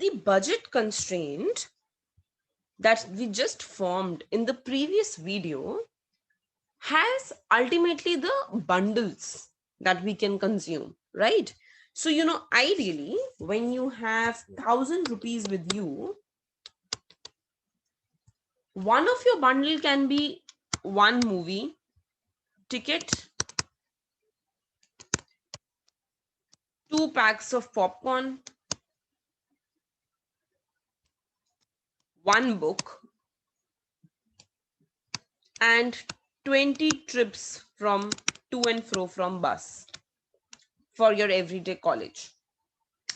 the budget constraint that we just formed in the previous video has ultimately the bundles that we can consume, right? So, ideally, when you have 1,000 rupees with you, one of your bundle can be one movie ticket, 2 packs of popcorn, one book, and 20 trips from to and fro from bus for your everyday college.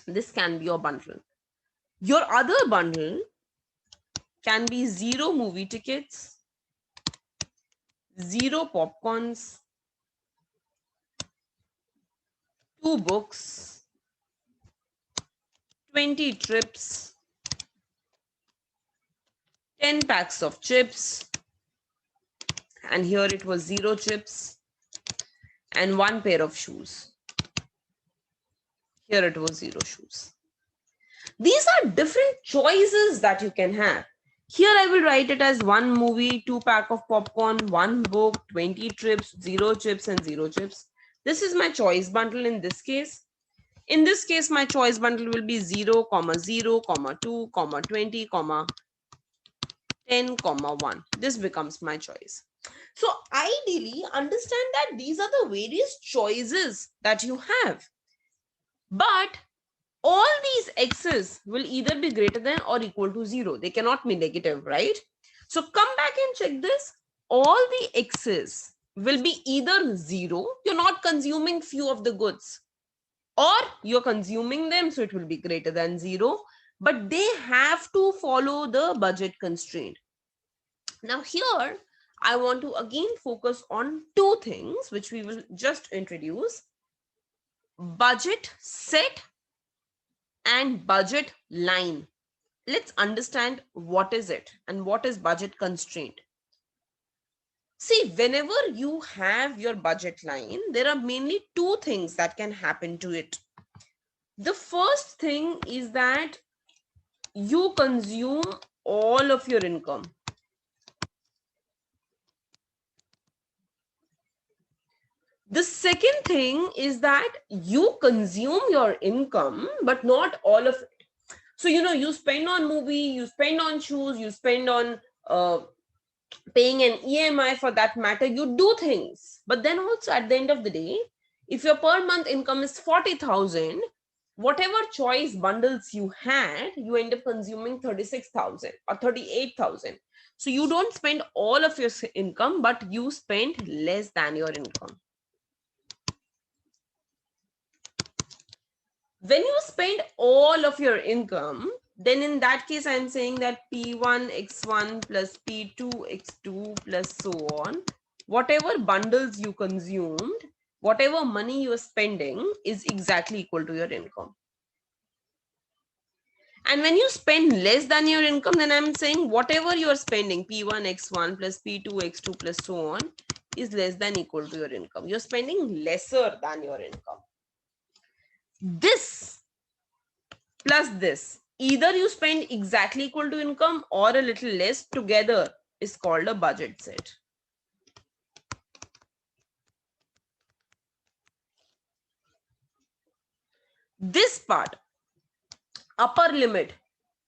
This can be your bundle. Your other bundle can be 0 movie tickets, 0 popcorns, 2 books, 20 trips, 10 packs of chips, and here it was 0 chips, and 1 pair of shoes. Here it was 0 shoes. These are different choices that you can have. Here I will write it as 1 movie, 2 pack of popcorn, 1 book, 20 trips, 0 chips, and 0 chips. This is my choice bundle in this case. In this case, my choice bundle will be 0, 0, 2, 20, 10, 1. This becomes my choice. So ideally, understand that these are the various choices that you have. But all these x's will either be greater than or equal to 0. They cannot be negative, right? So come back and check this. All the x's will be either 0, you're not consuming few of the goods, or you're consuming them, so it will be greater than 0, but they have to follow the budget constraint. Now here, I want to again focus on two things which we will just introduce: budget set and budget line. Let's understand what is it and what is budget constraint. See, whenever you have your budget line, there are mainly two things that can happen to it. The first thing is that you consume all of your income. The second thing is that you consume your income, but not all of it. So, you spend on movie, you spend on shoes, you spend on paying an EMI for that matter, you do things. But then also at the end of the day, if your per month income is 40,000, whatever choice bundles you had, you end up consuming 36,000 or 38,000. So you don't spend all of your income, but you spend less than your income. When you spend all of your income, then in that case, I'm saying that P1 X1 plus P2 X2 plus so on, whatever bundles you consumed, whatever money you are spending is exactly equal to your income. And when you spend less than your income, then I'm saying whatever you are spending, P1 X1 plus P2 X2 plus so on, is less than equal to your income. You're spending lesser than your income. This plus this, either you spend exactly equal to income or a little less, together is called a budget set. This part, upper limit,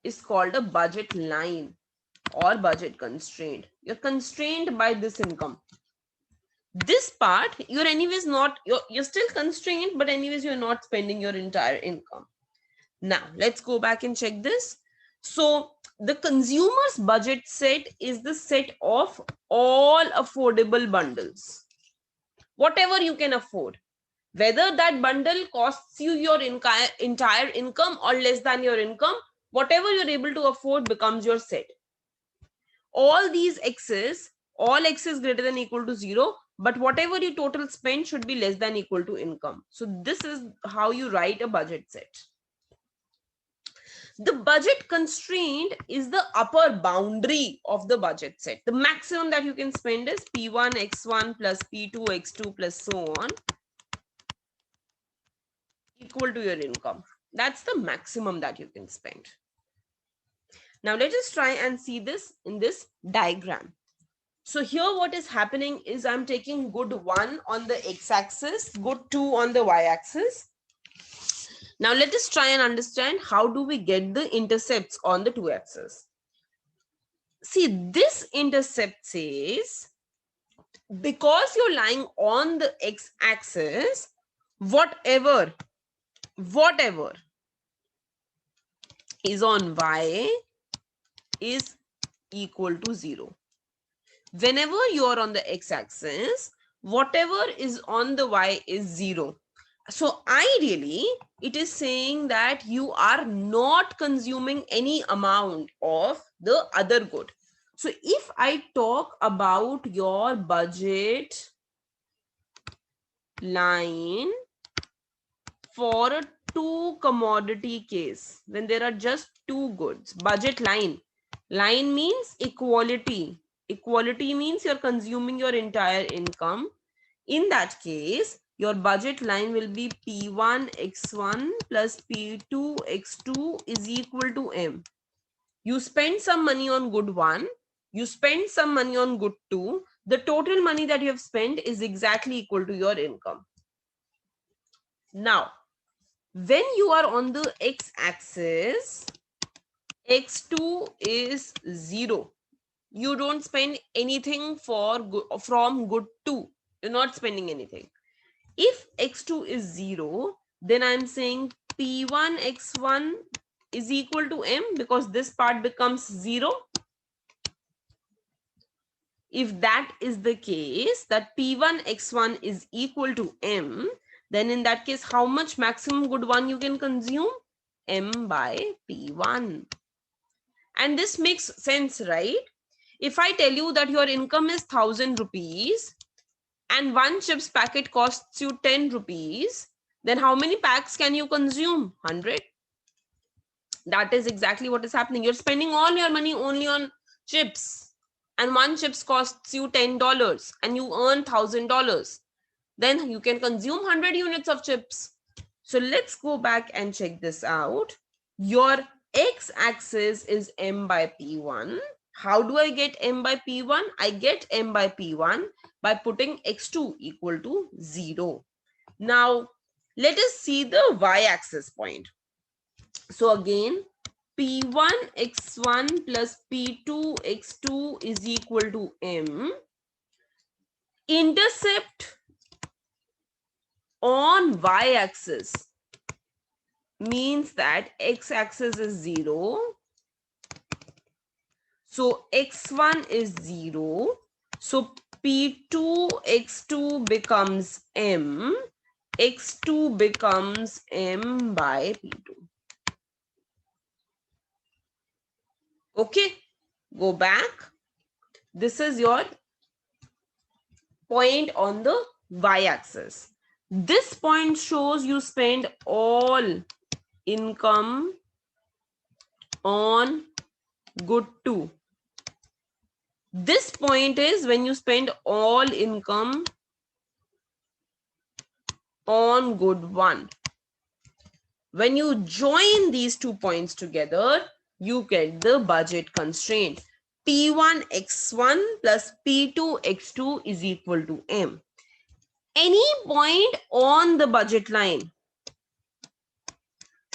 is called a budget line or budget constraint. You're constrained by this income. This part, you're anyways not, you're still constrained, but anyways you're not spending your entire income. Now let's go back and check this. So the consumer's budget set is the set of all affordable bundles, whatever you can afford, whether that bundle costs you your entire income or less than your income, whatever you're able to afford becomes your set. All these x's, all x is greater than equal to 0, but whatever you total spend should be less than equal to income. So this is how you write a budget set. The budget constraint is the upper boundary of the budget set. The maximum that you can spend is P1 X1 plus P2 X2 plus so on, equal to your income. That's the maximum that you can spend. Now let us try and see this in this diagram. So here what is happening is I'm taking good 1 on the x-axis, good 2 on the y-axis. Now let us try and understand how do we get the intercepts on the two axes. See, this intercept says, because you're lying on the x-axis, whatever is on y is equal to 0. Whenever you're on the x-axis, whatever is on the y is 0. So ideally, it is saying that you are not consuming any amount of the other good. So if I talk about your budget line for a two commodity case, when there are just two goods, budget line means equality. Equality means you're consuming your entire income. In that case, your budget line will be P1 X1 plus P2 X2 is equal to M. You spend some money on good 1, you spend some money on good 2, the total money that you have spent is exactly equal to your income. Now, when you are on the x-axis, x2 is 0. You don't spend anything from good 2. You're not spending anything. If x2 is 0, then I'm saying P1 x1 is equal to M, because this part becomes 0. If that is the case, that P1 x1 is equal to M, then in that case, how much maximum good 1 you can consume? M by P1. And this makes sense, right? If I tell you that your income is 1000 rupees and one chips packet costs you 10 rupees, then how many packs can you consume? 100. That is exactly what is happening. You're spending all your money only on chips, and one chips costs you $10 and you earn $1000. Then you can consume 100 units of chips. So let's go back and check this out. Your x-axis is M by P1. How do I get M by P1? I get M by P1 by putting x2 equal to 0. Now, let us see the y-axis point. So again, P1 x1 plus P2 x2 is equal to M. Intercept on y-axis means that x-axis is 0. So x1 is 0. So P2 x2 becomes M. X2 becomes M by P2. Okay, go back. This is your point on the y-axis. This point shows you spend all income on good 2. This point is when you spend all income on good 1. When you join these 2 points together, you get the budget constraint. P1 x1 plus P2 x2 is equal to M. Any point on the budget line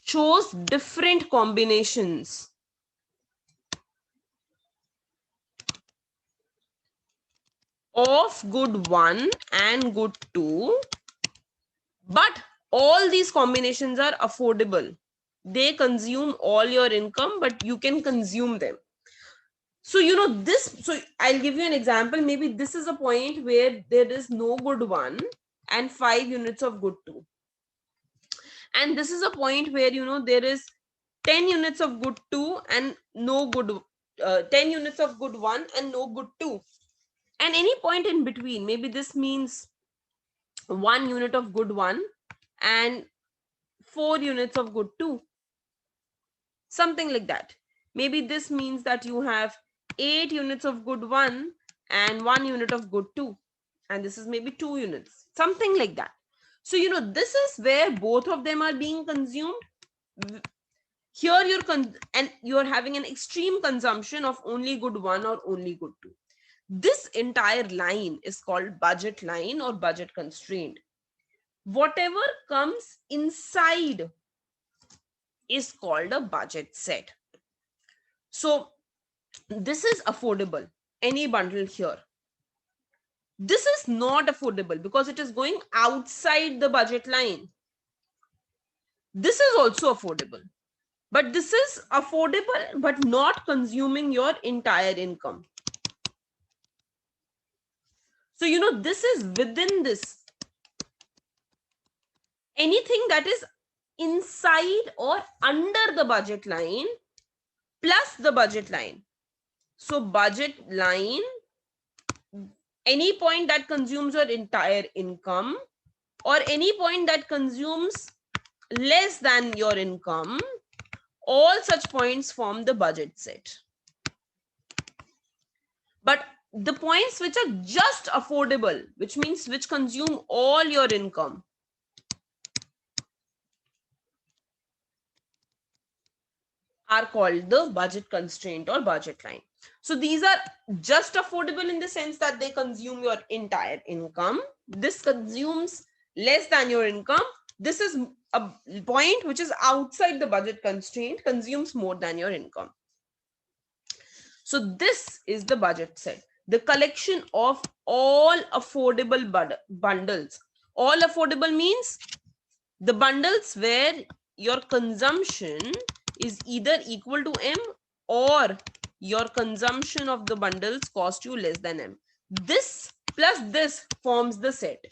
shows different combinations of good 1 and good 2, but all these combinations are affordable. They consume all your income, but you can consume them. So, so I'll give you an example. Maybe this is a point where there is no good 1 and 5 units of good 2. And this is a point where, there is 10 units of good 2 and no good, 10 units of good 1 and no good 2. And any point in between, maybe this means 1 unit of good 1 and 4 units of good 2. Something like that. Maybe this means that you have 8 units of good 1 and 1 unit of good 2. And this is maybe 2 units. Something like that. So, this is where both of them are being consumed. Here you're having an extreme consumption of only good one or only good two. This entire line is called budget line or budget constraint. Whatever comes inside is called a budget set. So this is affordable, any bundle here. This is not affordable because it is going outside the budget line. This is also affordable, but this is affordable but not consuming your entire income. So, this is within this. Anything that is inside or under the budget line plus the budget line. So, budget line, any point that consumes your entire income or any point that consumes less than your income, all such points form the budget set. But the points which are just affordable, which means which consume all your income, are called the budget constraint or budget line. So these are just affordable in the sense that they consume your entire income. This consumes less than your income. This is a point which is outside the budget constraint, consumes more than your income. So this is the budget set, the collection of all affordable bundles. All affordable means the bundles where your consumption is either equal to M or your consumption of the bundles cost you less than M. This plus this forms the set.